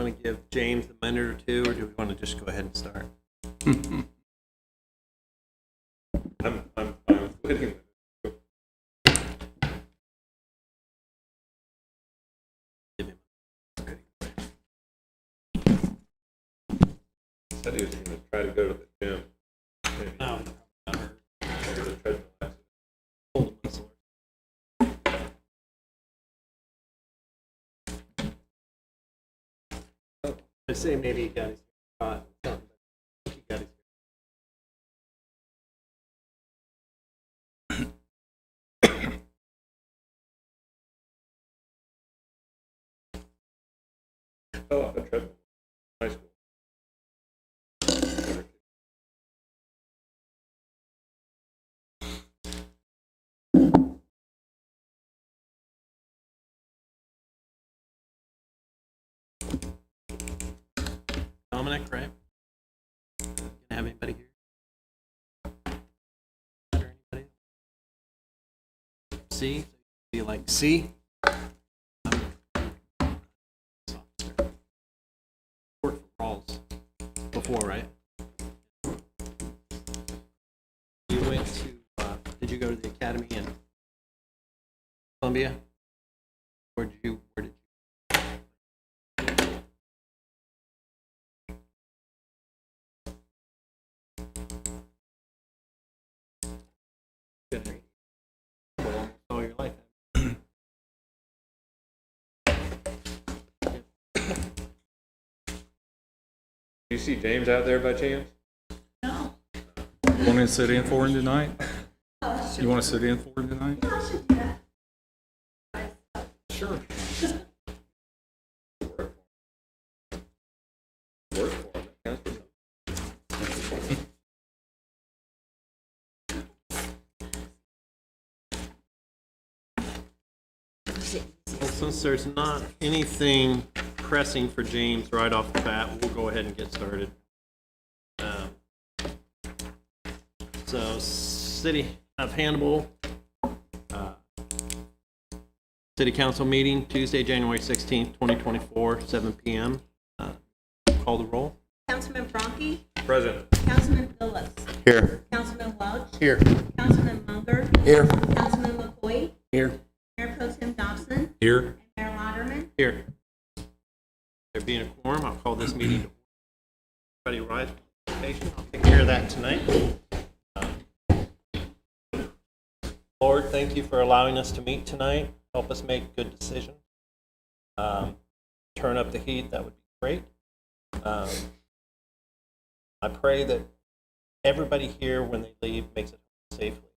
Want to give James a minute or two, or do we want to just go ahead and start? I'm fine with waiting. Said he was going to try to go to the gym. Maybe. No. Or the treadmill accident. Hold the muscle. I say maybe he got his spot. He got his. Fell off a treadmill in high school. Dominic, right? Can I have anybody here? Anybody? C? You like C? Worked for Rawls before, right? You went to, did you go to the academy in Columbia? Where did you? All your life. You see James out there by chance? No. Want to sit in for him tonight? You want to sit in for him tonight? Yeah, I should do that. Sure. Work for him. It counts for something. Well, since there's not anything pressing for James right off the bat, we'll go ahead and get started. So, City of Hannibal, City Council meeting, Tuesday, January 16th, 2024, 7 p.m. Call the roll. Councilman Bronke, Present. Councilman Phillips, Here. Councilman Welch, Here. Councilman Munger, Here. Councilman McCoy, Here. Mayor Pro Tem Dobson, Here. and Mayor Lauderman. Here. There being a quorum, I'll call this meeting to order. Everybody rise for the station. I'll take care of that tonight. Lord, thank you for allowing us to meet tonight. Help us make good decisions. Turn up the heat, that would be great. I pray that everybody here, when they leave, makes it home safely.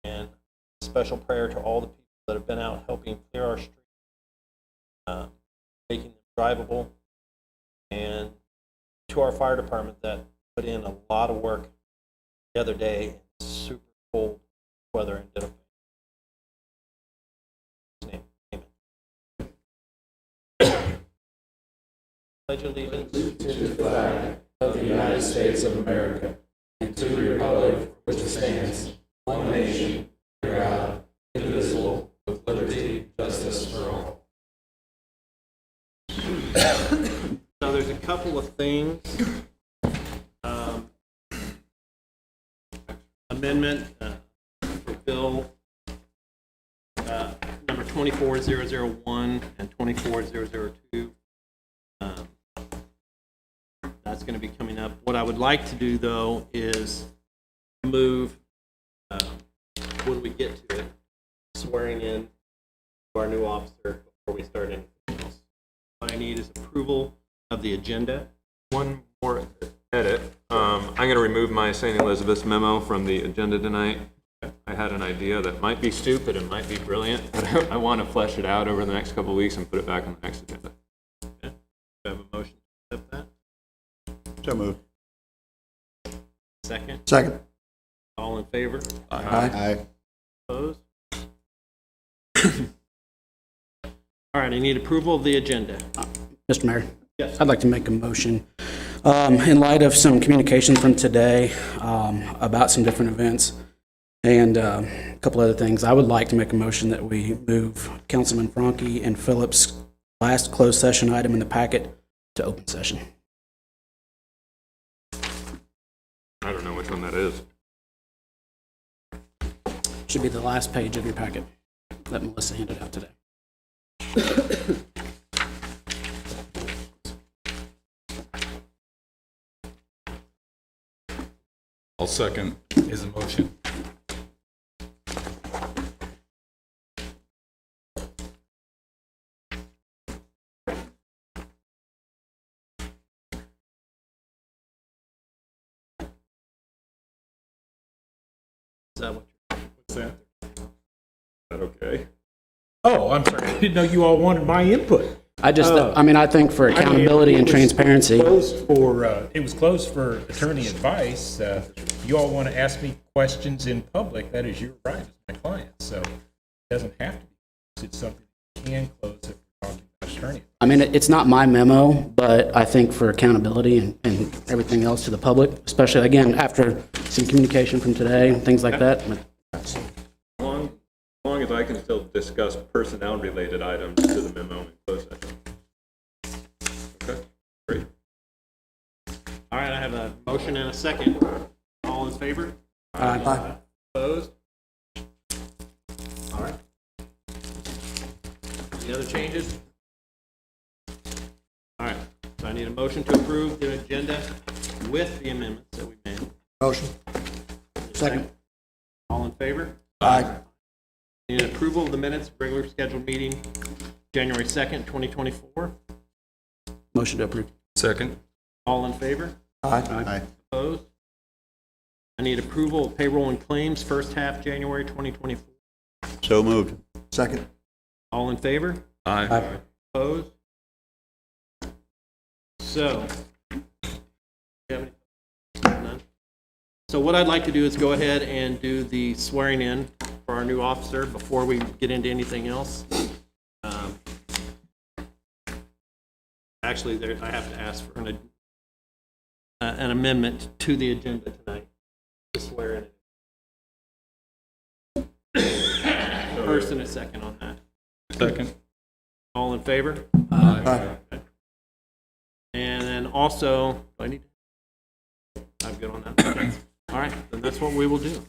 And a special prayer to all the people that have been out helping clear our streets, making them drivable, and to our fire department that put in a lot of work the other day in super cold weather and did a name. Amen. Pledge allegiance to the flag of the United States of America and to the republic for which it stands, one nation, under God, indivisible, with liberty and justice for all. So there's a couple of things. Amendment for bill number 24001 and 24002. That's going to be coming up. What I would like to do, though, is move, when we get to it, swearing in to our new officer before we start anything else. What I need is approval of the agenda. One more edit. I'm going to remove my St. Elizabeth's memo from the agenda tonight. I had an idea that might be stupid and might be brilliant, but I want to flesh it out over the next couple of weeks and put it back on the next agenda. Okay. Do I have a motion to accept that? So move. Second? Second. All in favor? Aye. Opposed? All right, I need approval of the agenda. Mr. Mayor, Yes. I'd like to make a motion. In light of some communication from today about some different events and a couple other things, I would like to make a motion that we move Councilman Franke and Phillips' last closed session item in the packet to open session. I don't know which one that is. Should be the last page of your packet that Melissa handed out today. I'll second his motion. Is that what What's that? Is that okay? Oh, I'm sorry. I didn't know you all wanted my input. I just, I mean, I think for accountability and transparency, It was closed for attorney advice. You all want to ask me questions in public, that is your right as my client. So it doesn't have to be. It's something you can close if we're talking about attorney. I mean, it's not my memo, but I think for accountability and everything else to the public, especially, again, after some communication from today and things like that. As long as I can still discuss personnel-related items to the memo in closed session. Okay, great. All right, I have a motion and a second. All in favor? Aye. Opposed? All right. Any other changes? All right, so I need a motion to approve the agenda with the amendments that we made. Motion. Second. All in favor? Aye. Need approval of the minutes, regular scheduled meeting, January 2nd, 2024. Motion to approve. Second. All in favor? Aye. Opposed? I need approval of payroll and claims, first half, January 2024. So moved. Second. All in favor? Aye. Opposed? So, you have any? None? So what I'd like to do is go ahead and do the swearing in for our new officer before we get into anything else. Actually, I have to ask for an amendment to the agenda tonight to swear in. First and a second on that. Second. All in favor? Aye. And then also, do I need? I'm good on that. Okay. All right, then that's what we will do.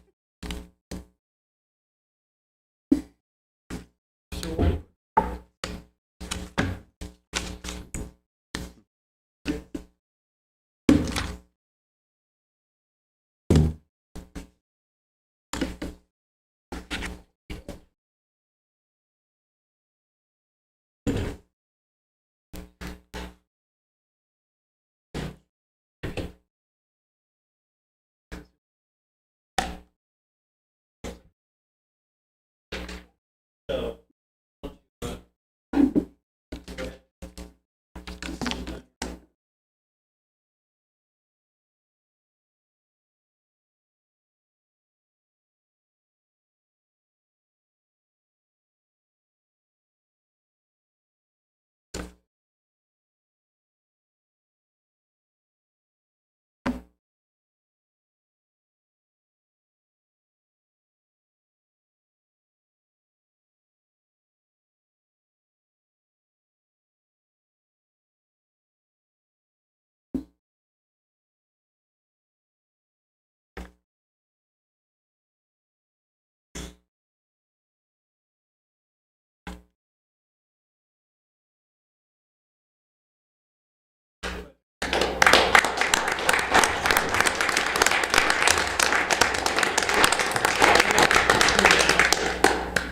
So,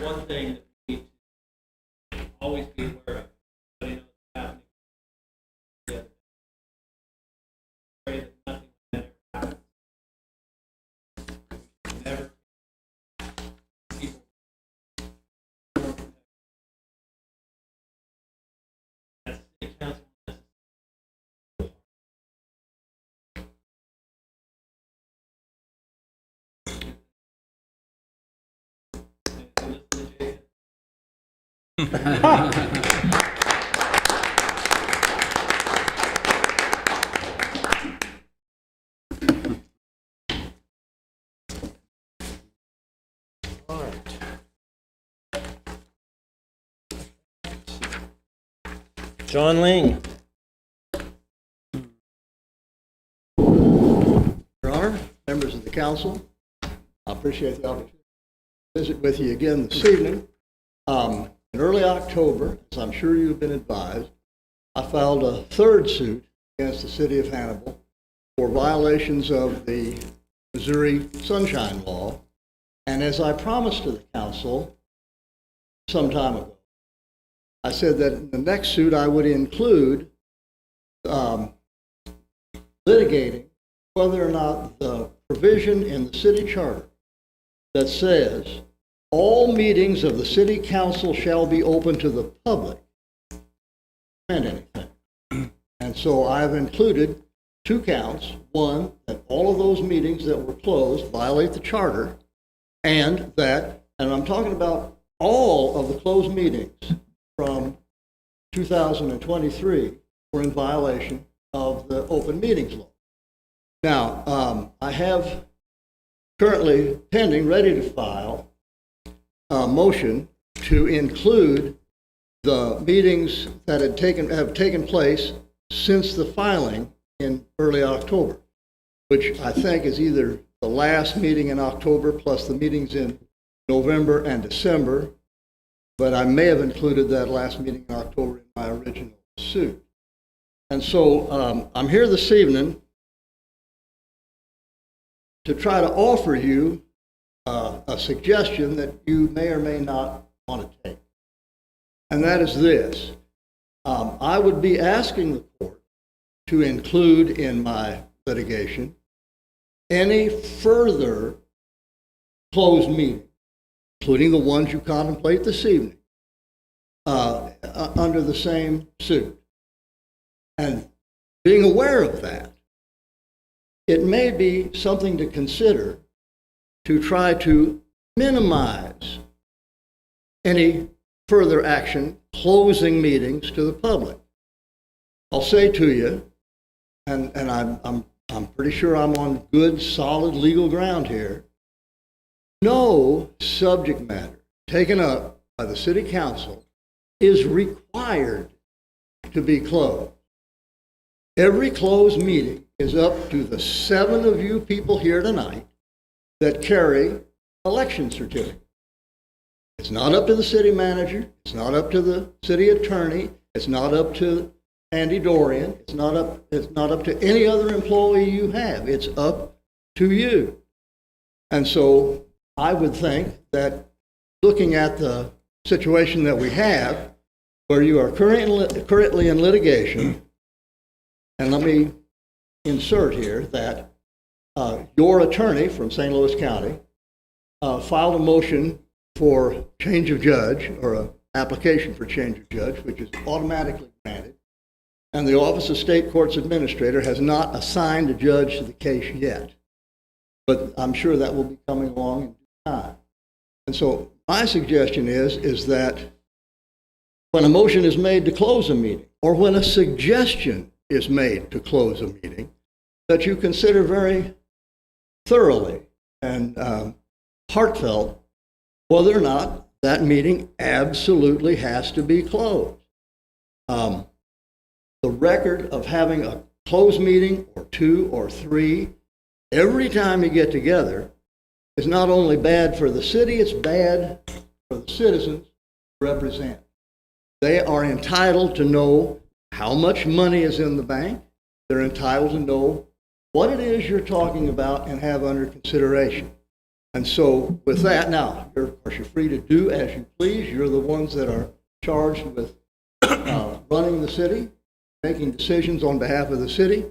one thing that we need to always be aware of, everybody knows what's happening. Yeah. Pray that nothing like that ever happens. Never. People. As city council. All right. John Ling. Your Honor, members of the council, I appreciate the opportunity to visit with you again this evening. In early October, as I'm sure you've been advised, I filed a third suit against the city of Hannibal for violations of the Missouri Sunshine Law. And as I promised to the council some time ago, I said that in the next suit I would include litigating whether or not the provision in the city charter that says all meetings of the city council shall be open to the public meant anything. And so I've included 2 counts. One, that all of those meetings that were closed violate the charter, and I'm talking about all of the closed meetings from 2023 were in violation of the open meetings law. Now, I have currently pending, ready to file a motion to include the meetings that have taken place since the filing in early October, which I think is either the last meeting in October plus the meetings in November and December, but I may have included that last meeting in October in my original suit. And so I'm here this evening to try to offer you a suggestion that you may or may not want to take. And that is this. I would be asking the court to include in my litigation any further closed meeting, including the ones you contemplate this evening, under the same suit. And being aware of that, it may be something to consider to try to minimize any further action closing meetings to the public. I'll say to you, and I'm pretty sure I'm on good, solid legal ground here, no subject matter taken up by the city council is required to be closed. Every closed meeting is up to the 7 of you people here tonight that carry election certificates. It's not up to the city manager. It's not up to the city attorney. It's not up to Andy Dorian. It's not up to any other employee you have. It's up to you. And so I would think that looking at the situation that we have, where you are currently in litigation, and let me insert here that your attorney from St. Louis County filed a motion for change of judge, or an application for change of judge, which is automatically granted. And the Office of State Courts Administrator has not assigned a judge to the case yet. But I'm sure that will be coming along in due time. And so my suggestion is that when a motion is made to close a meeting, or when a suggestion is made to close a meeting, that you consider very thoroughly and heartfelt whether or not that meeting absolutely has to be closed. The record of having a closed meeting, or 2 or 3, every time you get together, is not only bad for the city, it's bad for the citizens you represent. They are entitled to know how much money is in the bank. They're entitled to know what it is you're talking about and have under consideration. And so with that, now, of course, you're free to do as you please. You're the ones that are charged with running the city, making decisions on behalf of the city.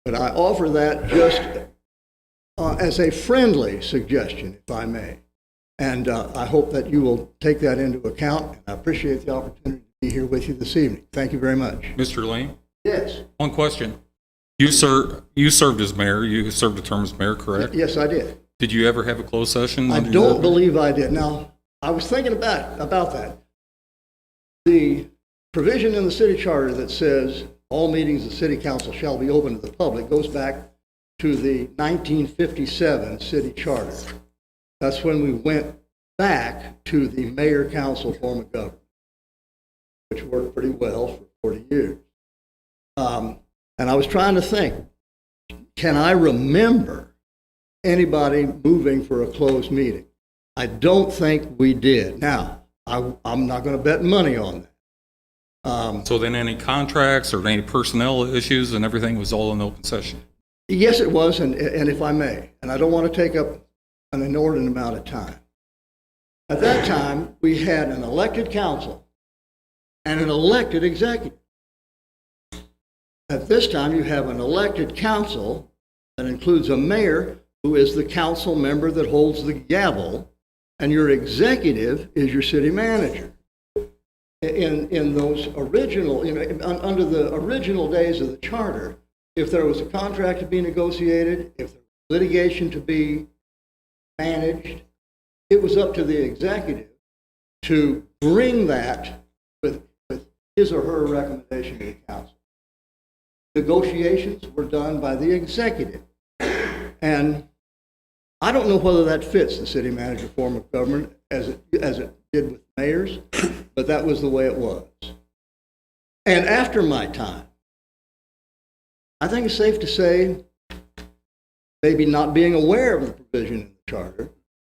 But I offer that just as a friendly suggestion, if I may. And I hope that you will take that into account. And I appreciate the opportunity to be here with you this evening. Thank you very much. Mr. Lane, Yes. one question. You served as mayor. You served a term as mayor, correct? Yes, I did. Did you ever have a closed session? I don't believe I did. Now, I was thinking about that. The provision in the city charter that says all meetings of the city council shall be open to the public goes back to the 1957 city charter. That's when we went back to the mayor-council form of government, which worked pretty well for 40 years. And I was trying to think, can I remember anybody moving for a closed meeting? I don't think we did. Now, I'm not going to bet money on that. So then any contracts or any personnel issues and everything was all in open session? Yes, it was, and if I may, and I don't want to take up an inordinate amount of time. At that time, we had an elected council and an elected executive. At this time, you have an elected council that includes a mayor who is the council member that holds the gavel, and your executive is your city manager. In those original, under the original days of the charter, if there was a contract to be negotiated, if there was litigation to be managed, it was up to the executive to bring that with his or her recommendation to the council. Negotiations were done by the executive. And I don't know whether that fits the city manager form of government as it did with mayors, but that was the way it was. And after my time, I think it's safe to say, maybe not being aware of the provision in the charter,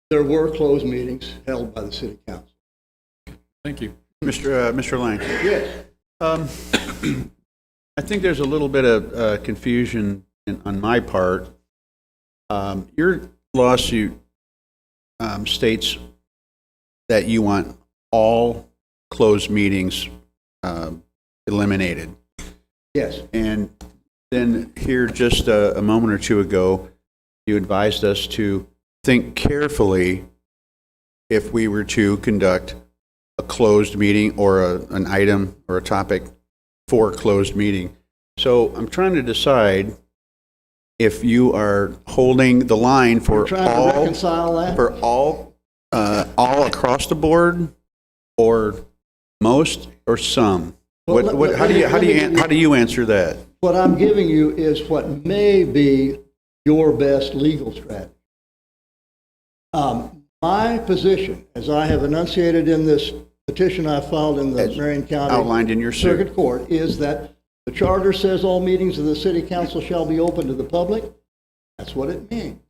there were closed meetings held by the city council. Thank you. Mr. Lang. Yes. I think there's a little bit of confusion on my part. Your lawsuit states that you want all closed meetings eliminated. Yes. And then here just a moment or two ago, you advised us to think carefully if we were to conduct a closed meeting or an item or a topic for a closed meeting. So I'm trying to decide if you are holding the line for trying to reconcile that? for all across the board, or most, or some. Well, How do you answer that? What I'm giving you is what may be your best legal strategy. My position, as I have enunciated in this petition I filed in the As Marion County outlined in your suit. Circuit Court, is that the charter says all meetings of the city council shall be open to the public. That's what it means.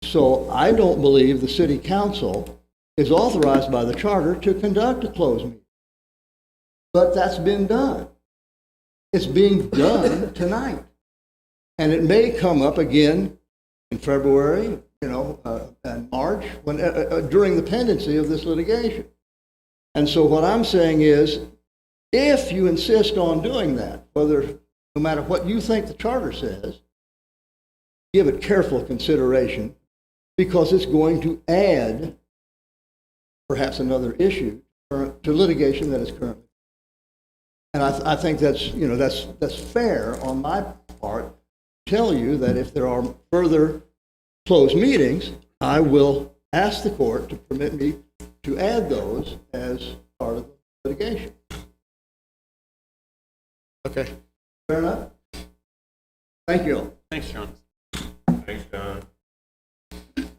So I don't believe the city council is authorized by the charter to conduct a closed meeting. But that's been done. It's being done tonight. And it may come up again in February, and March, during the pendency of this litigation. And so what I'm saying is, if you insist on doing that, no matter what you think the charter says, give it careful consideration, because it's going to add perhaps another issue to litigation that is currently. And I think that's fair on my part to tell you that if there are further closed meetings, I will ask the court to permit me to add those as part of the litigation. Okay. Fair enough? Thank you all. Thanks, John. Thanks, John.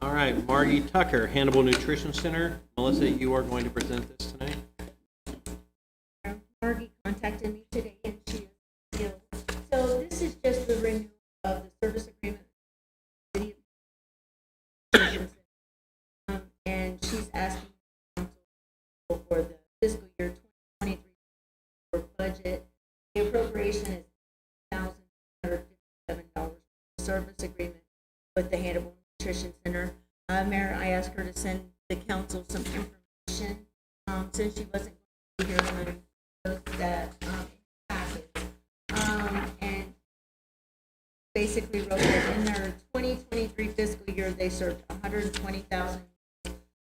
All right, Margie Tucker, Hannibal Nutrition Center. Melissa, you are going to present this tonight. Margie contacted me today, and she is ill. So this is just the renewal of the service agreement. And she's asking council for the fiscal year 2023 for budget. The appropriation is $1,157 for the service agreement with the Hannibal Nutrition Center. Mayor, I asked her to send the council some information since she wasn't going to be here when that package. And basically wrote that in their 2023 fiscal year, they served 120,000,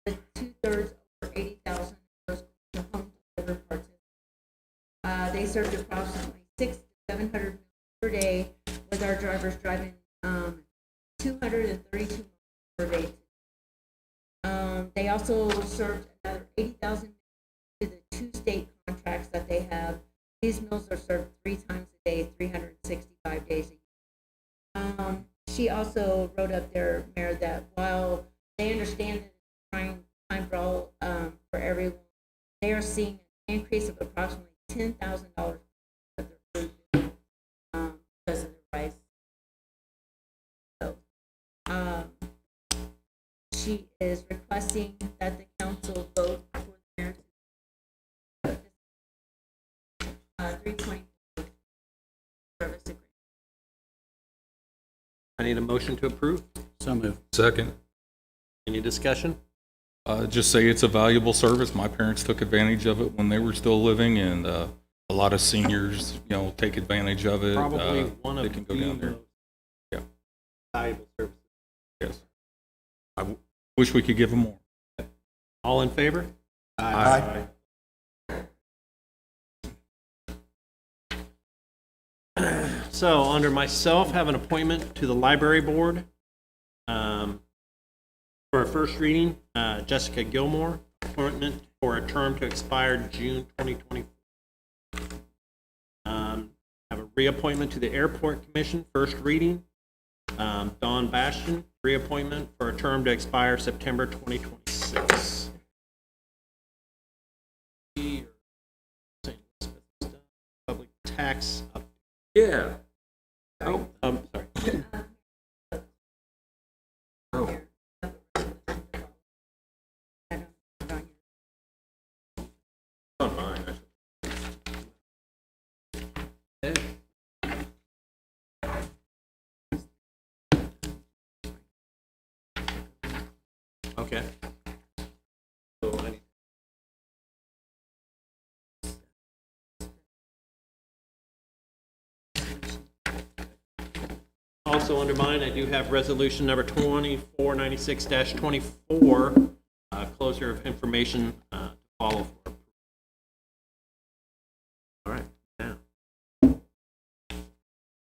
with 2/3 over 80,000 to home delivered participants. They served approximately 600 to 700 meals per day, with our drivers driving 232 miles per day. They also served another 80,000 to the 2 state contracts that they have. These meals are served 3 times a day, 365 days a year. She also wrote up there, Mayor, that while they understand that it's trying time for all for everyone, they are seeing an increase of approximately $10,000 she is requesting that the council vote for the mayor to 324 service agreement. I need a motion to approve. So moved. Second. Any discussion? Just say it's a valuable service. My parents took advantage of it when they were still living, and a lot of seniors, take advantage of it. Probably one they of can go the down there. most Yeah. valuable services. Yes. Wish we could give them more. All in favor? Aye. So, under myself, have an appointment to the library board. For a first reading, Jessica Gilmore, appointment for a term to expire June 2024. Have a reappointment to the airport commission, first reading. Dawn Bastian, reappointment for a term to expire September 2026. St. Elizabeth is done. Public tax up. Yeah. Oh, sorry. Oh. On mine, Okay. So I need. Also under mine, I do have resolution number 2496-24, closure of information to follow for. All right, now.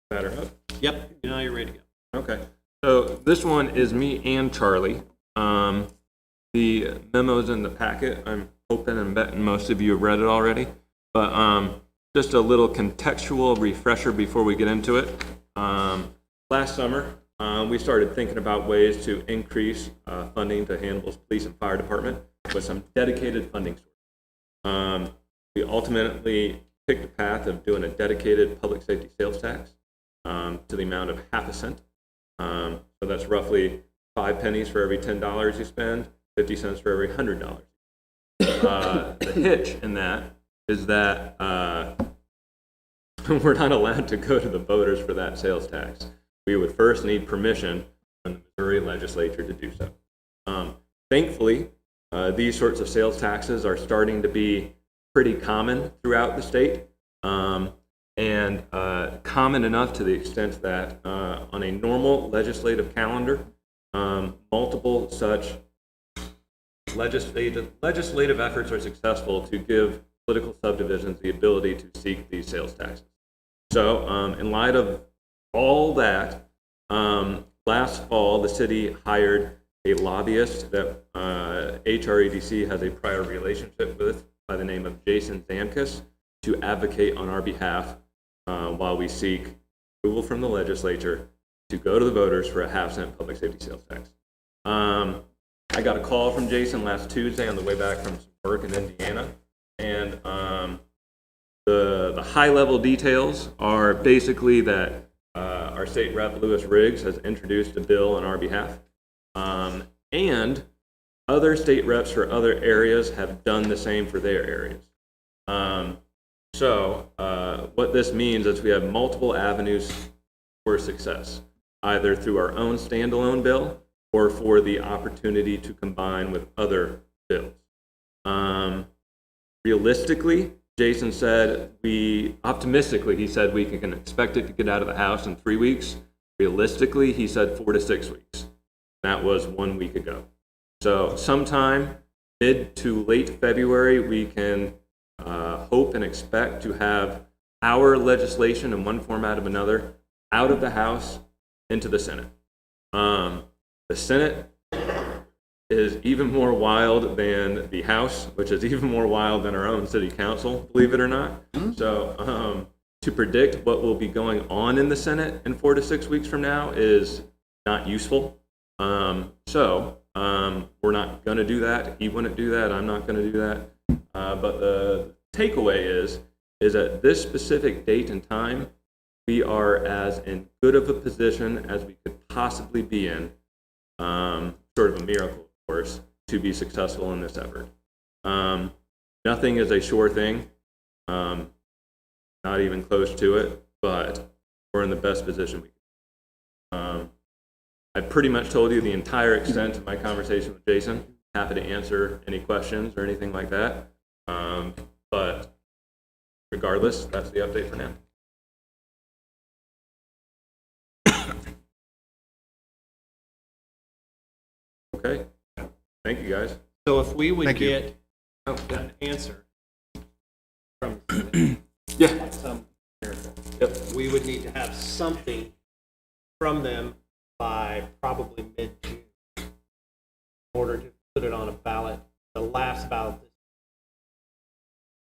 batter up. Yep, now you're ready to go. Okay. So this one is me and Charlie. The memo's in the packet. I'm hoping and betting most of you have read it already. But just a little contextual refresher before we get into it. Last summer, we started thinking about ways to increase funding to Hannibal's police and fire department with some dedicated funding sources. We ultimately picked the path of doing a dedicated public safety sales tax to the amount of 0.5 cent. So that's roughly 5 pennies for every $10 you spend, 50 cents for every $100. The hitch in that is that we're not allowed to go to the voters for that sales tax. We would first need permission from the Missouri legislature to do so. Thankfully, these sorts of sales taxes are starting to be pretty common throughout the state, and common enough to the extent that on a normal legislative calendar, multiple such legislative efforts are successful to give political subdivisions the ability to seek these sales taxes. So in light of all that, last fall the city hired a lobbyist that HREDC has a prior relationship with by the name of Jason Zamkus to advocate on our behalf while we seek approval from the legislature to go to the voters for a 0.5 cent public safety sales tax. I got a call from Jason last Tuesday on the way back from some work in Indiana, and the high-level details are basically that our state rep, Lewis Riggs, has introduced a bill on our behalf, and other state reps for other areas have done the same for their areas. So what this means is we have multiple avenues for success, either through our own standalone bill or for the opportunity to combine with other bills. Realistically, Jason said optimistically, he said we can expect it to get out of the House in 3 weeks. Realistically, he said 4 to 6 weeks. That was 1 week ago. So sometime mid to late February, we can hope and expect to have our legislation in one format or another out of the House into the Senate. The Senate is even more wild than the House, which is even more wild than our own city council, believe it or not. So to predict what will be going on in the Senate in 4 to 6 weeks from now is not useful. So we're not going to do that. He wouldn't do that. I'm not going to do that. But the takeaway is at this specific date and time, we are as in good of a position as we could possibly be in, sort of a miracle, of force to be successful in this effort. Nothing is a sure thing, not even close to it, but we're in the best position we can. I pretty much told you the entire extent of my conversation with Jason. Happy to answer any questions or anything like that. But regardless, that's the update for now. Okay. Thank you, guys. So if we would Thank you. get an answer from Yeah. some miracle, Yep. we would need to have something from them by probably mid-June in order to put it on a ballot, the last ballot.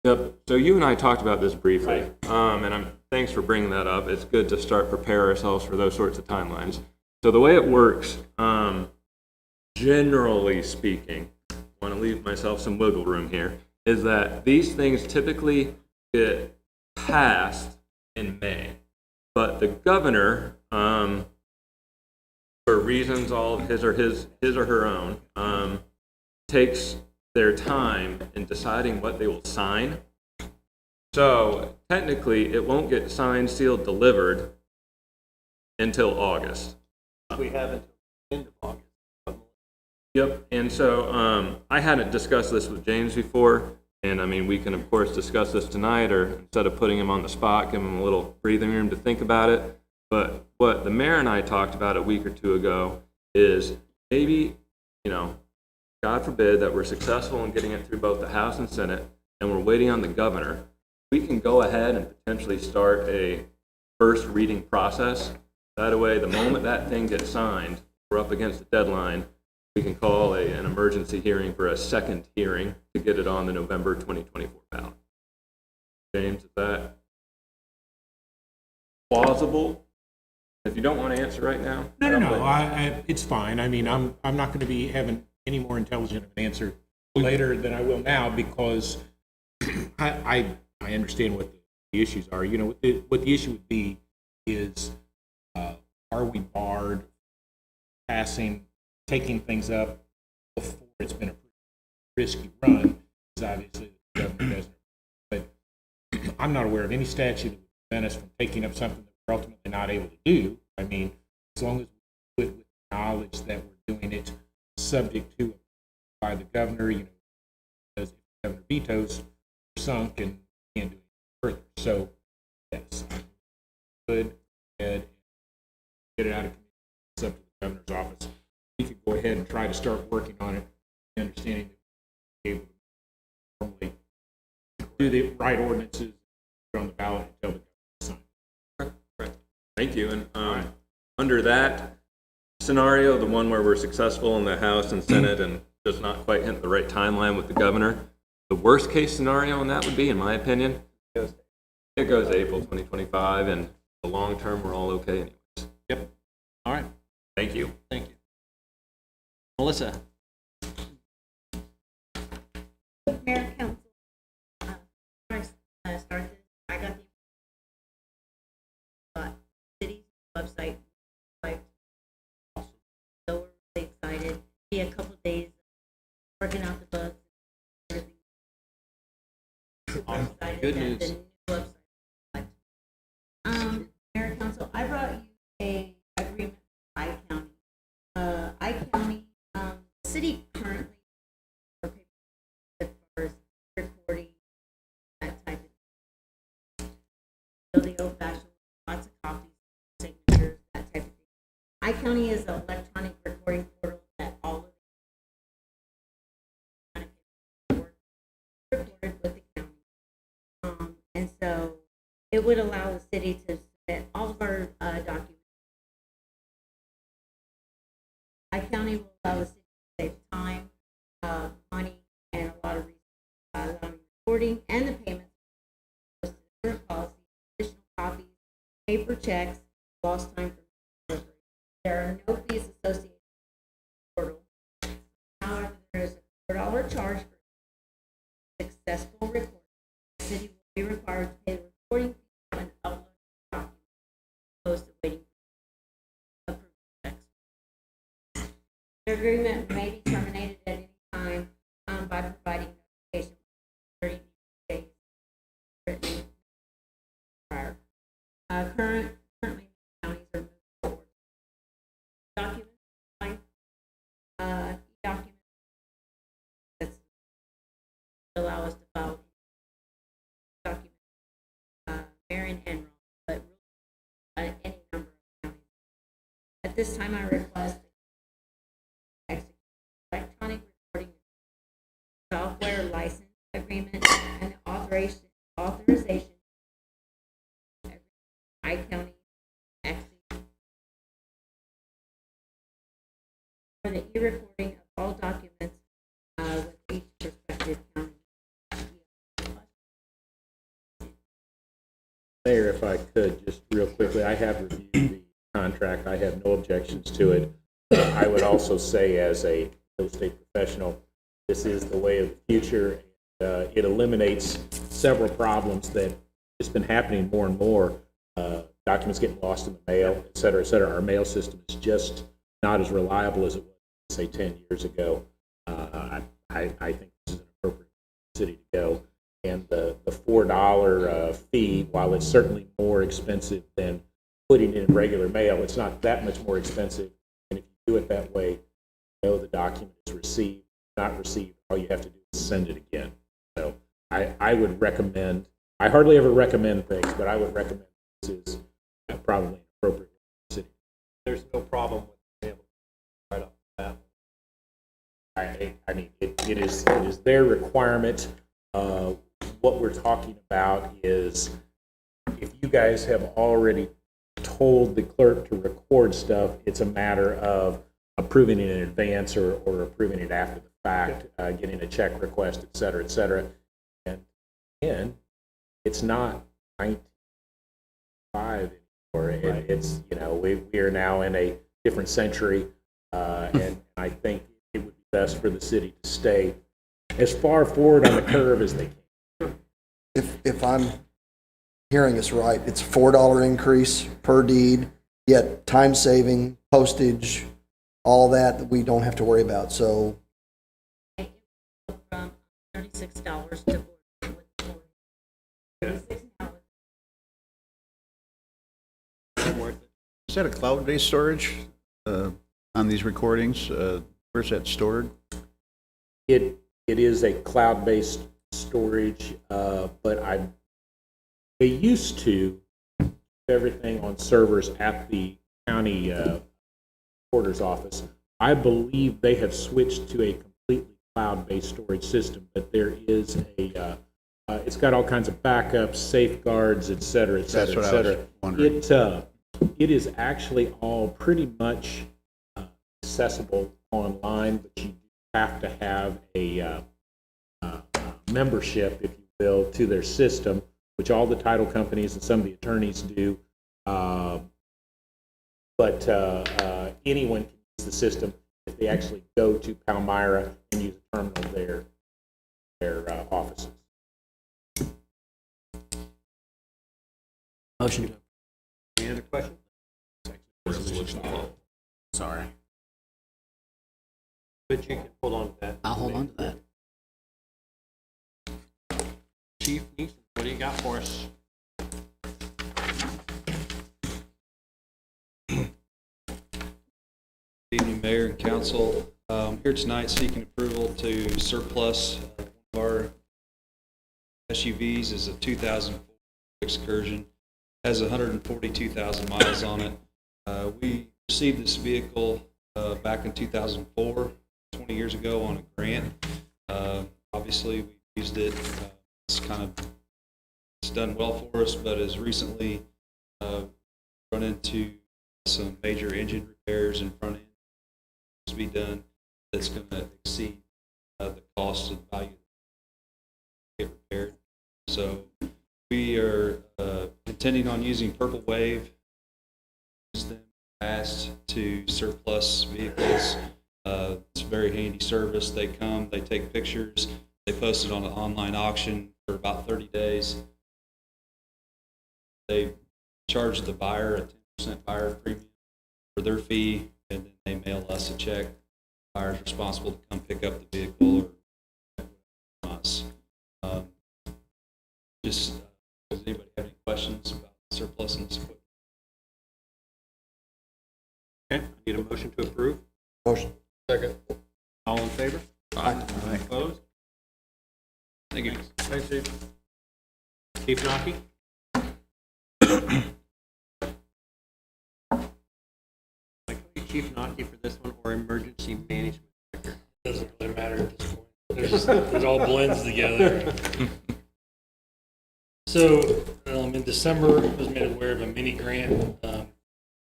Yep. So you and I talked about this briefly, and thanks for bringing that up. It's good to start prepare ourselves for those sorts of timelines. So the way it works, generally speaking, I want to leave myself some wiggle room here, is that these things typically get passed in May, but the governor, for reasons all of his or her own, takes their time in deciding what they will sign. So technically, it won't get signed, sealed, delivered until August. We have until the end of August. Yep. And so I hadn't discussed this with James before, and I mean, we can of course discuss this tonight, or instead of putting him on the spot, give him a little breathing room to think about it. But what the mayor and I talked about a week or two ago is maybe, God forbid that we're successful in getting it through both the House and Senate, and we're waiting on the governor, we can go ahead and potentially start a first reading process. That way, the moment that thing gets signed, we're up against the deadline, we can call an emergency hearing for a second hearing to get it on the November 2024 ballot. James, is that plausible? If you don't want to answer right now. No. It's fine. I mean, I'm not going to be having any more intelligent of an answer later than I will now, because I understand what the issues are. What the issue would be is, are we barred taking things up before it's been a risky run? Because obviously the government doesn't. But I'm not aware of any statute that would prevent us from taking up something that we're ultimately not able to do. I mean, as long as we do it with knowledge that we're doing it subject to by the governor, because if the governor vetoes, we're sunk and can't do it further. So, yes, I could go ahead and get it out of committee. It's up to the governor's office. We could go ahead and try to start working on it, understanding that we're able to formally do the right ordinances on the ballot until the governor signs. Right. Thank you. And under that scenario, the one where we're successful in the House and Senate and just not quite hit the right timeline with the governor, the worst case scenario in that would be, in my opinion, it goes to April 2025, and the long term, we're all okay anyways. Yep. All right. Thank you. Thank you. Melissa? Mayor, council, before I start this, I got the city's website, so we're really excited. Be a couple days working out the bugs. Everything. Super excited Good that news. the new website. Mayor, council, I brought you a agreement with I-County. I-County, city currently, as far as recording, that type of thing. So the old fashioned, lots of copies, signatures, that type of thing. I-County is an electronic recording portal that all of the recorded with the county. And so it would allow the city to submit all of our documents. I-County will allow the city to save time, money, and a lot of reasons by allowing recording and the payments of the policy, additional copies, paper checks, lost time from delivery. There are no fees associated with the portal. However, there is a $4 charge for successful recording. The city will be required to pay the recording fee when uploading the document, opposed to waiting for approved checks. The agreement may be terminated Currently, counties are moving forward. Documents, like, documents that allow us to file documents, Marion and Rome, but any number of counties. At this time, I request execute electronic recording software license agreement and authorization I-County for the e-recording of all documents with each respective county. Mayor, if I could, just real quickly, I have reviewed the contract. I have no objections to it. I would also say, as a real estate professional, this is the way of the future. It eliminates several problems that just been happening more and more. Documents getting lost in the mail, et cetera, et cetera. Our mail system is just not as reliable as it was, say, 10 years ago. I think this is an appropriate city to go. And the $4 fee, while it's certainly more expensive than putting it in regular mail, it's not that much more expensive. And if you do it that way, you know the document is received, not received. All you have to do is send it again. So I would recommend, I hardly ever recommend things, but I would recommend this is probably an appropriate city. There's no problem with being able to right off the bat. I mean, it is their requirement. What we're talking about is if you guys have already told the clerk to record stuff, it's a matter of approving it in advance or approving it after the fact, getting a check request, et cetera, et cetera. And again, it's not 1995 anymore. It's, you know, we are now in a different century, and I think it would be best for the city to stay as far forward on the curve as they can. If I'm hearing this right, it's $4 increase per deed, yet time saving, postage, all that we don't have to worry about. So From $36 to $46. Is that a cloud-based storage on these recordings? Where's that stored? It is a cloud-based storage, but they used to keep everything on servers at the county recorder's office. I believe they have switched to a completely cloud-based storage system, but there is it's got all kinds of backups, safeguards, et cetera, et cetera, That's et what I was cetera. wondering. It is actually all pretty much accessible online, but you have to have a membership, if you will, to their system, which all the title companies and some of the attorneys do. But anyone can use the system if they actually go to Palmyra and use a terminal of their offices. Motion to Any other questions? Resolution. Sorry. But you can hold on to that. I'll hold on to that. Chief Neeson, what do you got for us? Good evening, Mayor and Council. Here tonight seeking approval to surplus one of our SUVs is a 2004 Excursion. Has 142,000 miles on it. We received this vehicle back in 2004, 20 years ago on a grant. Obviously, we used it. It's done well for us, but has recently run into some major engine repairs and front end to be done that's going to exceed the cost of the value to get repaired. So we are intending on using Purple Wave past to surplus vehicles. It's a very handy service. They come, they take pictures, they post it on an online auction for about 30 days. They charge the buyer a 10% buyer premium for their fee, and then they mail us a check. The buyer's responsible to come pick up the vehicle or from us. Does anybody have any questions about the surplus in this equipment. Okay, I need a motion to approve. Motion. Second. All in favor? Aye. Opposed? Thank you. Thanks, Chief. Chief Nocky? Chief Nocky for this one, or emergency management director? Doesn't really matter at this point. It all blends together. So, in December, I was made aware of a mini grant,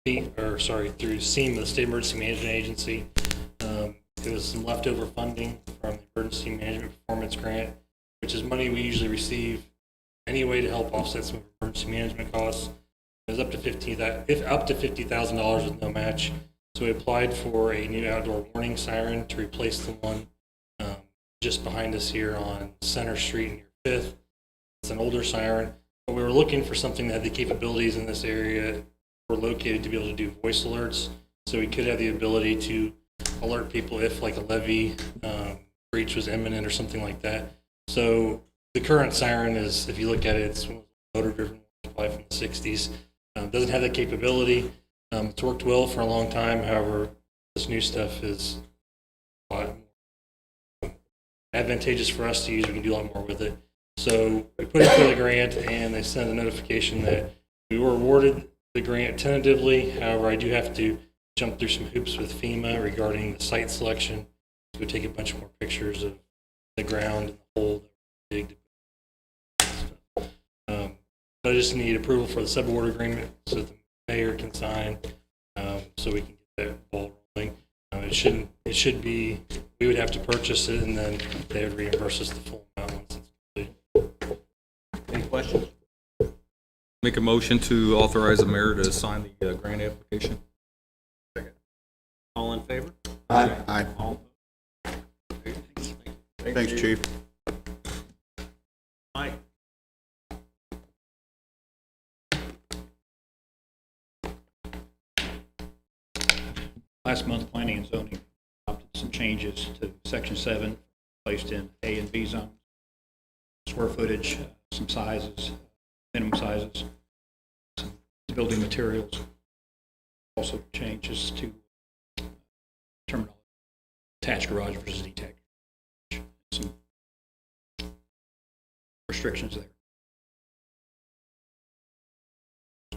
through SEMA, the State Emergency Management Agency. It was some leftover funding from the Emergency Management Performance Grant, which is money we usually receive anyway to help offset some emergency management costs. It was up to $50,000 with no match. So we applied for a new outdoor warning siren to replace the one just behind us here on Center Street near 5th. It's an older siren, but we were looking for something that had the capabilities in this area we're located to be able to do voice alerts. So we could have the ability to alert people if like a levee breach was imminent or something like that. So the current siren is, if you look at it, it's one of the motor-driven ones, probably from the 60s. Doesn't have that capability. It's worked well for a long time. However, this new stuff is a lot more advantageous for us to use. We can do a lot more with it. So we put it through the grant, and they sent a notification that we were awarded the grant tentatively. However, I do have to jump through some hoops with FEMA regarding the site selection. Go take a bunch more pictures of the ground and the hole that we digged. I just need approval for the subaward agreement so that the mayor can sign, so we can get that ball rolling. It should be, we would have to purchase it, and then they would reimburse us the full amount once it's completed. Any questions? Make a motion to authorize the mayor to sign the grant application. All in favor? Aye. All opposed? Thanks, Chief. Mike? Last month, Planning and Zoning adopted some changes to Section 7, placed in A and B zones. Square footage, some sizes, minimum sizes, some building materials. Also changes to terminology, attached garage versus detached. Some restrictions there.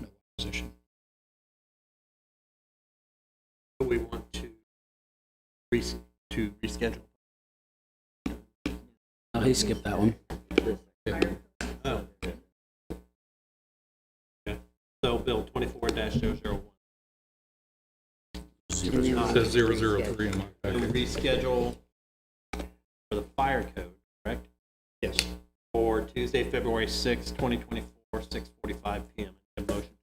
No opposition. Do we want to reschedule? Oh, he skipped that one. Oh. Okay. So Bill 24-001. It says 003 in my We'll packet. reschedule for the fire code, correct? Yes. For Tuesday, February 6, 2024, 6:45 p.m. A motion.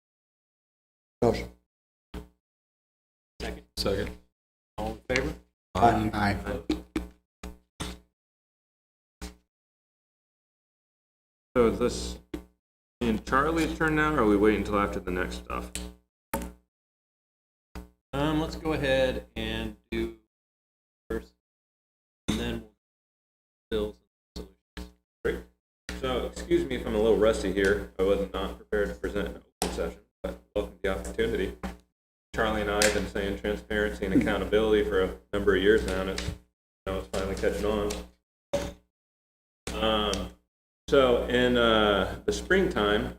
Motion. Second. Second. All in favor? Aye. So is this in Charlie's turn now, or are we waiting until after the next stuff? Let's go ahead and do first, and then we'll bills and solutions. Great. So excuse me if I'm a little rusty here. I was not prepared to present an open session, but welcome to the opportunity. Charlie and I have been saying transparency and accountability for a number of years now, and it's finally catching on. So in the springtime,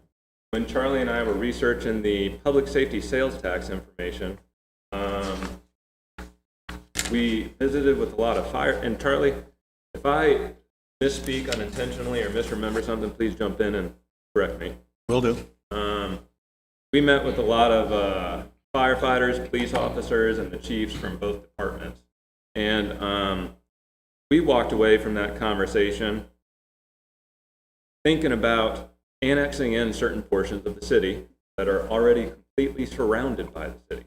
when Charlie and I were researching the public safety sales tax information, we visited with a lot of fire. And Charlie, if I misspeak unintentionally or misremember something, please jump in and correct me. Will do. We met with a lot of firefighters, police officers, and the chiefs from both departments. And we walked away from that conversation thinking about annexing in certain portions of the city that are already completely surrounded by the city.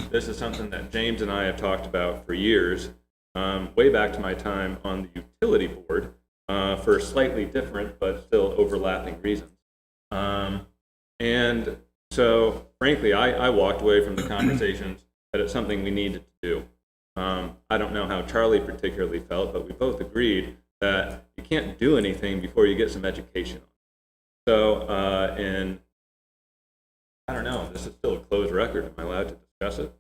This is something that James and I have talked about for years, way back to my time on the utility board, for slightly different but still overlapping reasons. And so, frankly, I walked away from the conversations that it's something we needed to do. I don't know how Charlie particularly felt, but we both agreed that you can't do anything before you get some education. So in I don't know, this is still a closed record. Am I allowed to discuss it?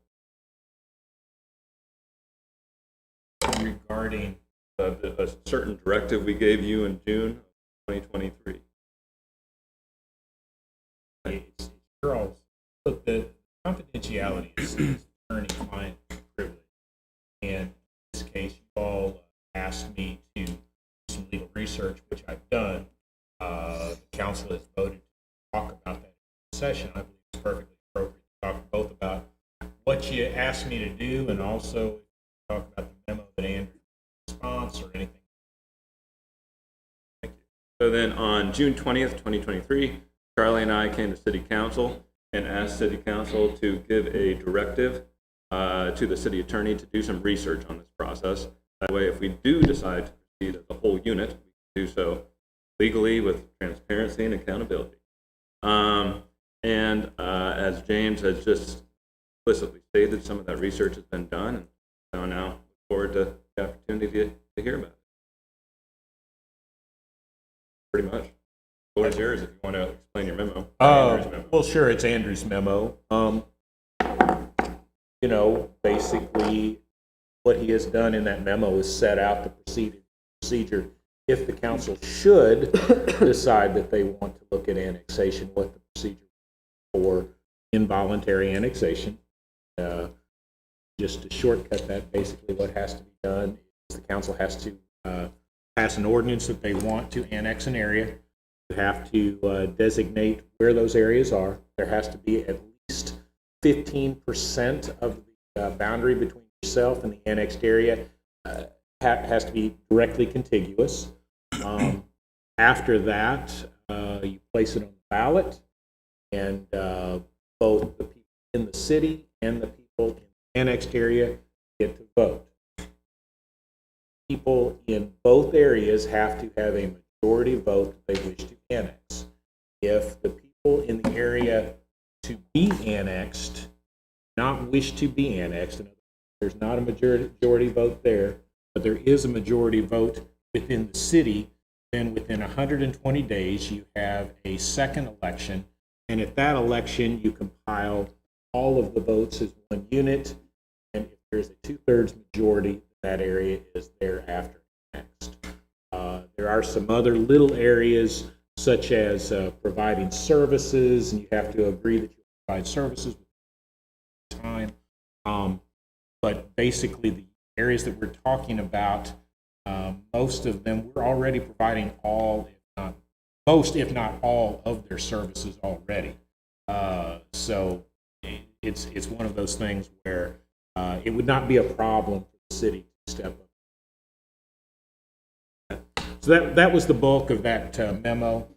Regarding, A certain directive we gave you in June of 2023. it's girls, look, the confidentiality is attorney-client privilege. And in this case, you all asked me to do some legal research, which I've done. The council has voted to talk about that in session. I believe it's perfectly appropriate to talk both about what you asked me to do and also talk about the memo that Andrew response or anything. So then on June 20th, 2023, Charlie and I came to City Council and asked City Council to give a directive to the City Attorney to do some research on this process. That way, if we do decide to proceed as a whole unit, we can do so legally with transparency and accountability. As James has just explicitly stated, some of that research has been done, and so now look forward to the opportunity to hear about it. Pretty much. The floor is yours if you want to explain your memo. Andrew's memo. Well, sure, it's Andrew's memo. You know, basically, what he has done in that memo is set out the procedure. If the council should decide that they want to look at annexation, what the procedure for involuntary annexation. Just to shortcut that, basically what has to be done is the council has to pass an ordinance that they want to annex an area. You have to designate where those areas are. There has to be at least 15% of the boundary between yourself and the annexed area has to be directly contiguous. After that, you place it on the ballot, and both the people in the city and the people in the annexed area get to vote. People in both areas have to have a majority vote that they wish to annex. If the people in the area to be annexed not wish to be annexed, and there's not a majority vote there, but there is a majority vote within the city, then within 120 days you have a second election, and at that election you compile all of the votes as one unit, and if there's a 2/3 majority, that area is thereafter annexed. There are some other little areas such as providing services, and you have to agree that you provide services with time. But basically, the areas that we're talking about, most of them, we're already providing all, if not all, of their services already. So it's one of those things where it would not be a problem for the city to step up. So that was the bulk of that memo.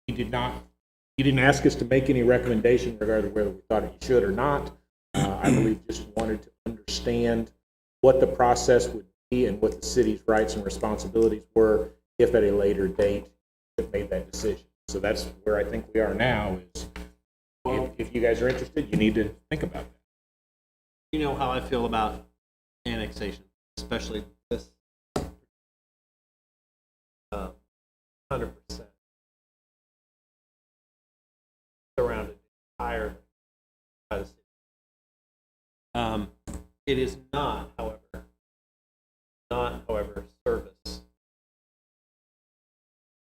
He didn't ask us to make any recommendation regarding whether we thought he should or not. I believe just wanted to understand what the process would be and what the city's rights and responsibilities were if at a later date it made that decision. So that's where I think we are now is if you guys are interested, you need to think about that. You know how I feel about annexation, especially this 100% surrounded entire by the city. It is not, however, service.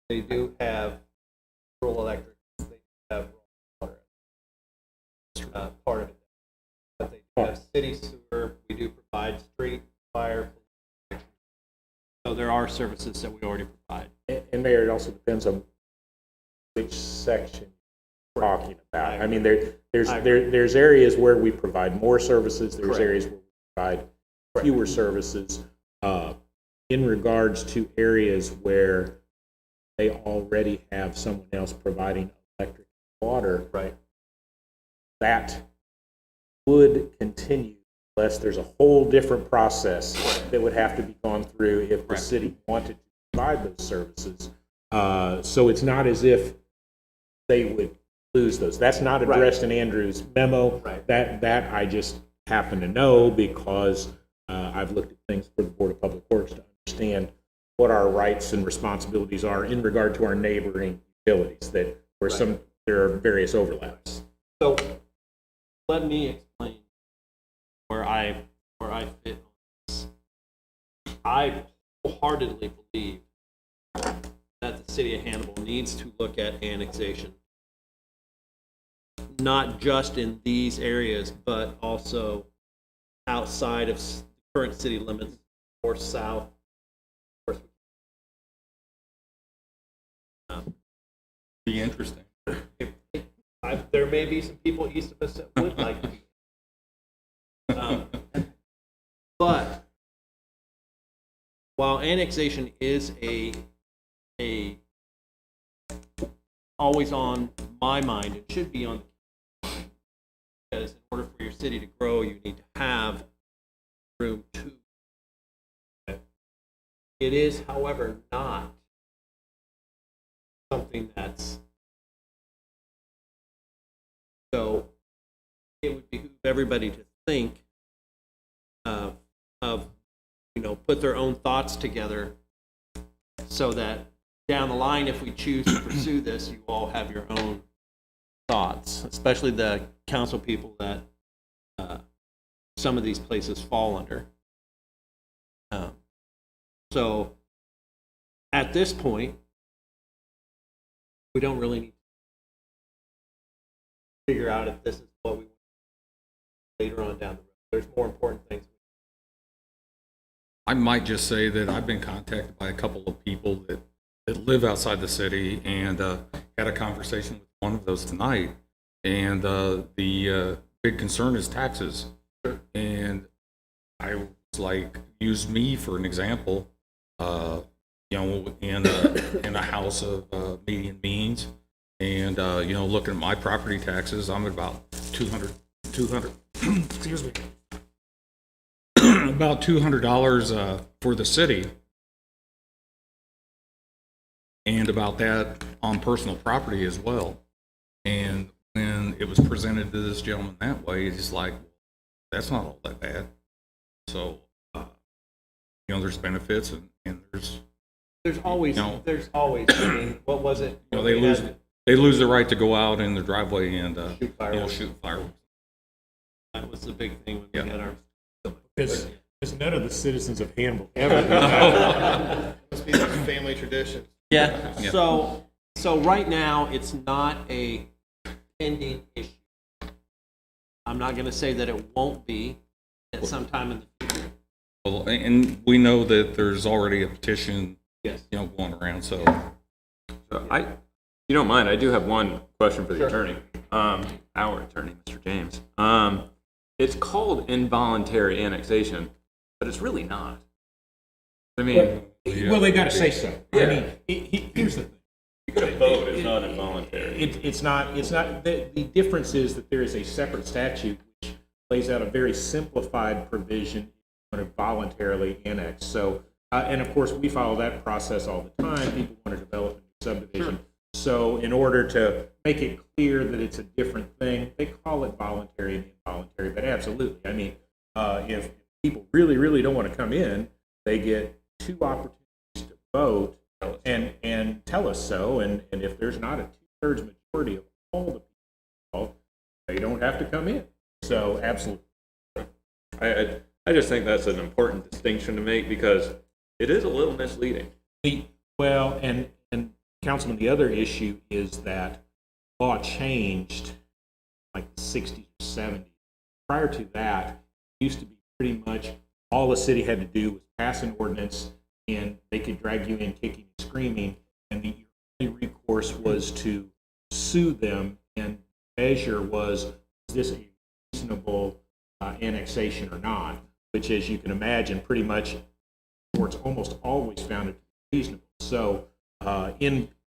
They do have rural electric. They have rural water. Part of it. But they do have city sewer. We do provide street, fire. So there are services that we already provide. And Mayor, it also depends on which section you're talking about. I mean, there's areas where we provide more services. There's Correct. areas where we provide fewer services. In regards to areas where they already have someone else providing electric and water, Right. that would continue unless there's a whole different process that would have to be gone through if the Correct. city wanted to provide those services. So it's not as if they would lose those. That's not addressed in Andrew's memo. Right. That I just happen to know because I've looked at things for the Board of Public Works to understand what our rights and responsibilities are in regard to our neighboring utilities. That where some there are various overlaps. So let me explain where I fit on this. I wholeheartedly believe that the city of Hannibal needs to look at annexation, not just in these areas, but also outside of the current city limits or south. Be interesting. There may be some people east of us that would like to be. But while annexation is a always on my mind, it should be on the mind, because in order for your city to grow, you need to have room to. It is, however, not something that's so. It would behoove everybody to think of put their own thoughts together, so that down the line, if we choose to pursue this, you all have your own thoughts, especially the council people that some of these places fall under. So at this point, we don't really need to figure out if this is what we want later on down the road. There's more important things. I might just say that I've been contacted by a couple of people that live outside the city, and had a conversation with one of those tonight. And the big concern is taxes. And I was like, use me for an example. In a house of median means, and looking at my property taxes, I'm at about 200 excuse me, about $200 for the city, and about that on personal property as well. And when it was presented to this gentleman that way, it's just like, that's not all that bad. So there's benefits, and there's always I mean, what was it? They lose the right to go out in their driveway and shoot fireworks. shoot fireworks. That was the big thing when we had our. Because none of the citizens of Hannibal ever. Must be a family tradition. Yeah. So right now it's not a pending issue. I'm not going to say that it won't be at some time in the future. Well, and we know that there's already a petition, Yes. going around. So If you don't mind, I do have one question for the attorney, our attorney, Mr. James. It's called involuntary annexation, but it's really not. I mean, Well, they got to say so. I mean, here's the thing. you could vote, it's not involuntary. It's not, the difference is that there is a separate statute which lays out a very simplified provision on a voluntarily annex. So, and of course, we follow that process all the time. People want to develop a new subdivision. Sure. So in order to make it clear that it's a different thing, they call it voluntary and involuntary, but absolutely. I mean, if people really, really don't want to come in, they get 2 opportunities to vote and tell us so. And if there's not a 2/3 majority of all the people involved, they don't have to come in. So absolutely. I just think that's an important distinction to make, because it is a little misleading. Well, and Councilman, the other issue is that law changed like the 60s or 70s. Prior to that, it used to be pretty much all the city had to do was pass an ordinance, and they could drag you in kicking and screaming, and the only recourse was to sue them, and measure was this a reasonable annexation or not, which, as you can imagine, pretty much courts almost always found it to be reasonable. So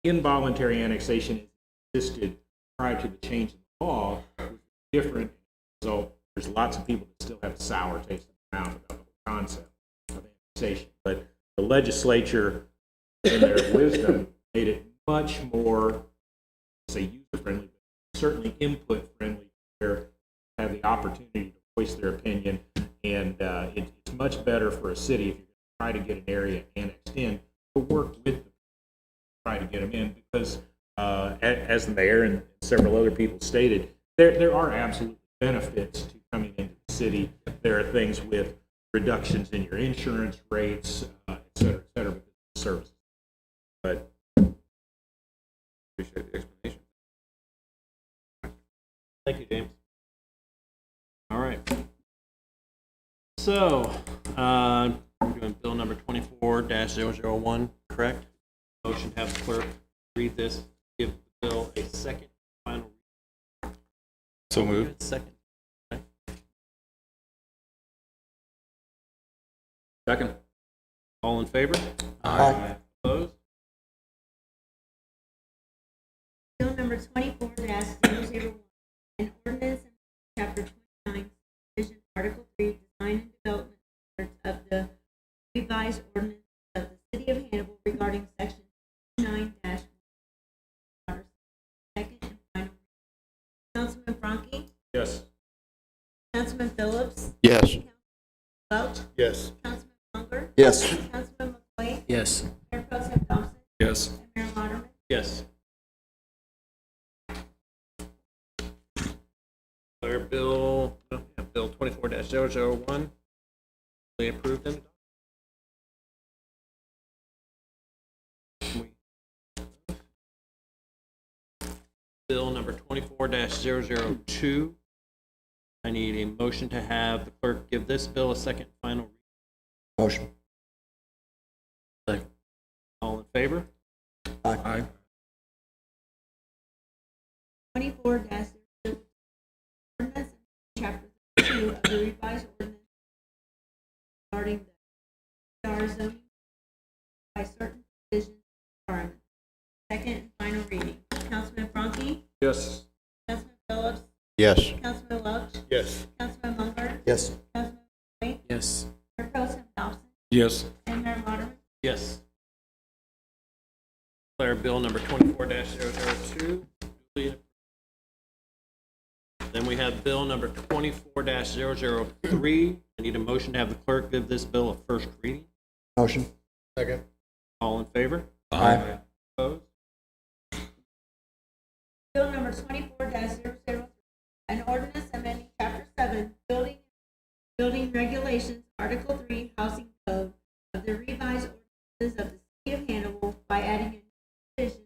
involuntary annexation existed prior to the change in the law, which was different. So there's lots of people that still have a sour taste in their mouth about the whole concept of annexation. But the legislature, in their wisdom, made it much more, say, user-friendly, but certainly input-friendly, where they have the opportunity to voice their opinion. And it's much better for a city, if you're going to try to get an area annexed in, to work with them, try to get them in, because as the mayor and several other people stated, there are absolute benefits to coming into the city. There are things with reductions in your insurance rates, et cetera, because of the services. But Appreciate the explanation. Thank you, James. All right. So, we're doing bill number 24-001, correct? Motion to have the clerk read this, give the bill a second final read. So moved. Second. Okay. Second. All in favor? Aye. Opposed? Bill number 24-001, an ordinance in chapter 29, division article 3, design and development of the revised ordinance of the city of Hannibal regarding section 9-1. Second and final. Councilman Franke? yes. Councilman Phillips? Yes. Welch? Yes. Councilman Munger? Yes. Councilman McCoy? Yes. Mayor Pro Tem Thompson? Yes. And Mayor Moderman? Yes. Declare bill 24-001 fully approved and adopted. Bill number 24-002. I need a motion to have the clerk give this bill a second final read. Motion. All in favor? Aye. 24-002, ordinance in chapter 2 of the revised ordinance regarding the PR zoning by certain provisions and requirements. Second and final reading. Councilman Franke? Yes. Councilman Phillips? Yes. Councilman Welch? Yes. Councilman Munger? Yes. Councilman McCoy? Yes. Mayor Pro Tem Thompson? Yes. And Mayor Moderman? Yes. Declare bill number 24-002 duly approved. Then we have bill number 24-003. I need a motion to have the clerk give this bill a first reading. Motion. Second. All in favor? Aye. Opposed? Bill number 24-003, an ordinance amending chapter 7, building regulations, article 3, housing code of the revised ordinances of the city of Hannibal by adding a new division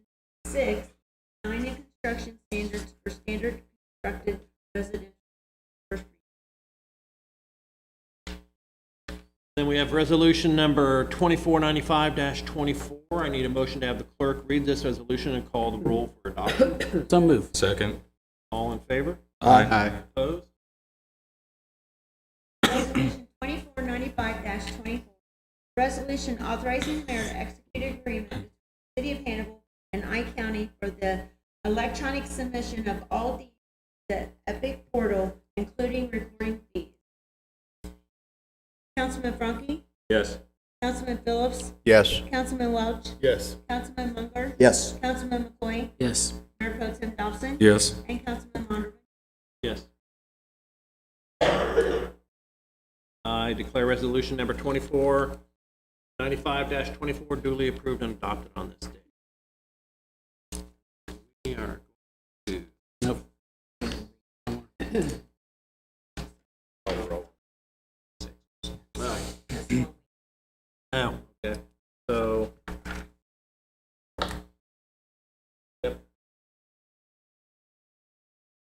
6, design and construction standards for standard constructed residential. First reading. Then we have resolution number 2495-24. I need a motion to have the clerk read this resolution and call the roll for adoption. So moved. Second. All in favor? Aye. Opposed? Resolution 2495-24, resolution authorizing the mayor to execute an agreement between the city of Hannibal and I County for the electronic submission of all deeds to the Epic portal, including recording fees. Councilman Franke? Yes. Councilman Phillips? Yes. Councilman Welch? Yes. Councilman Munger? Yes. Councilman McCoy? Yes. Mayor Pro Tem Thompson? Yes. And Councilman Moderman? Yes. I declare resolution number 2495-24 duly approved and adopted on this day. We are going to Nope. now, okay, so. Yep.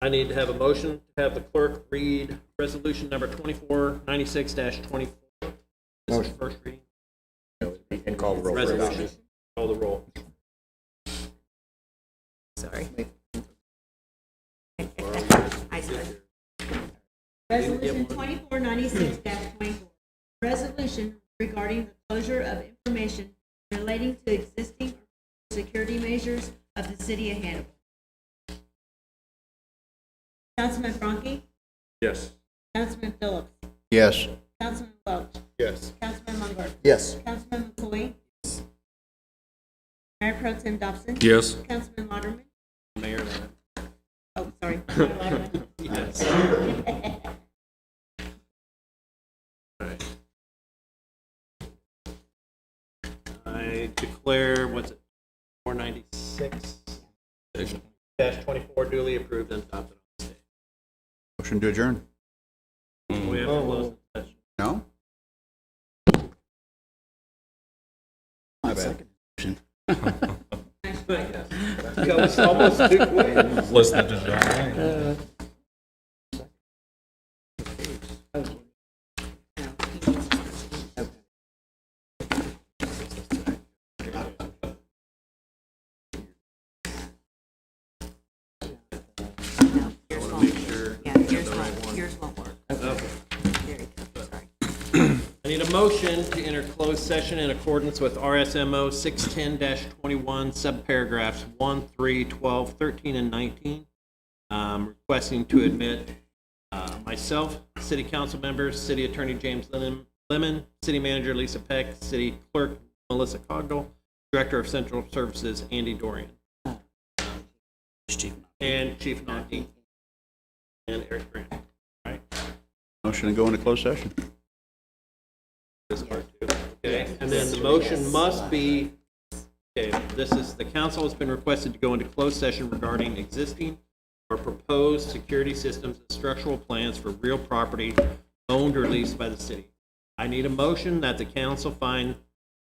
I need to have a motion to have the clerk read resolution number 2496-24. This is Motion. first reading. And call the roll for Resolution. adoption. Call the roll. Sorry. I said. Resolution 2496-24, resolution regarding the closure of information relating to existing security measures of the city of Hannibal. Councilman Franke? Yes. Councilman Phillips? Yes. Councilman Welch? Yes. Councilman Munger? Yes. Councilman McCoy? Mayor Pro Tem Dobson? Yes. Councilman Moderman? Mayor Lamb. Oh, sorry. Mayor Moderman. Yes. All right. I declare, what's it, 496? 2022-24 duly approved and adopted on the state. Motion to adjourn. We have to close the session. No? My bad. That was almost too quick. Listening to John. Yeah, yours won't work. There you go, sorry. I need a motion to enter closed session in accordance with RSMO 610-21, subparagraphs 1, 3, 12, 13, and 19. Requesting to admit myself, city council members, city attorney James Lemon, city manager Lisa Peck, city clerk Melissa Cogdell, director of central services Andy Dorian, and Chief Naki, and Eric Grant. All right, Motion to go into closed session. this part too. Okay, and then the motion must be, okay, this is, the council has been requested to go into closed session regarding existing or proposed security systems and structural plans for real property owned or leased by the city. I need a motion that the council find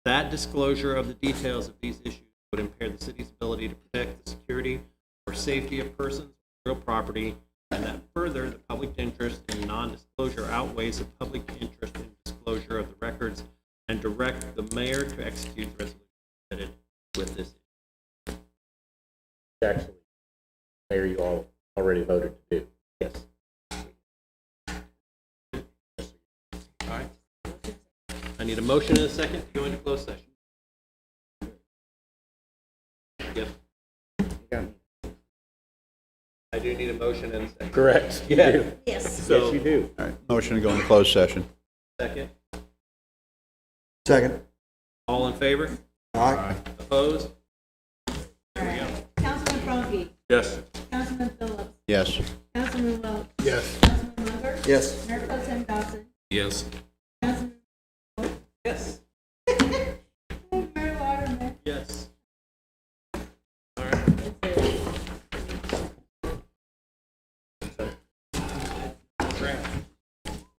that disclosure of the details of these issues would impair the city's ability to protect the security or safety of persons or real property, and that further the public interest in non-disclosure outweighs the public interest in disclosure of the records, and direct the mayor to execute the resolution submitted with this. Actually, Mayor, you all already voted to do. Yes. All right. I need a motion and a second to go into closed session. Yep. I do need a motion and a second. Correct. You Yeah. do. Yes. So, Yes, you do. All right, motion to go into closed session. second. Second. All in favor? All right. Opposed? All right. Councilman Frankie, Yes. Councilman Phillips, Yes. Councilman Welch, Yes. Councilman Munger, Yes. Mayor Pro Tem Dawson, Yes. Councilman Yes. Mayor Waterman. Yes. All right. That's it. Grant.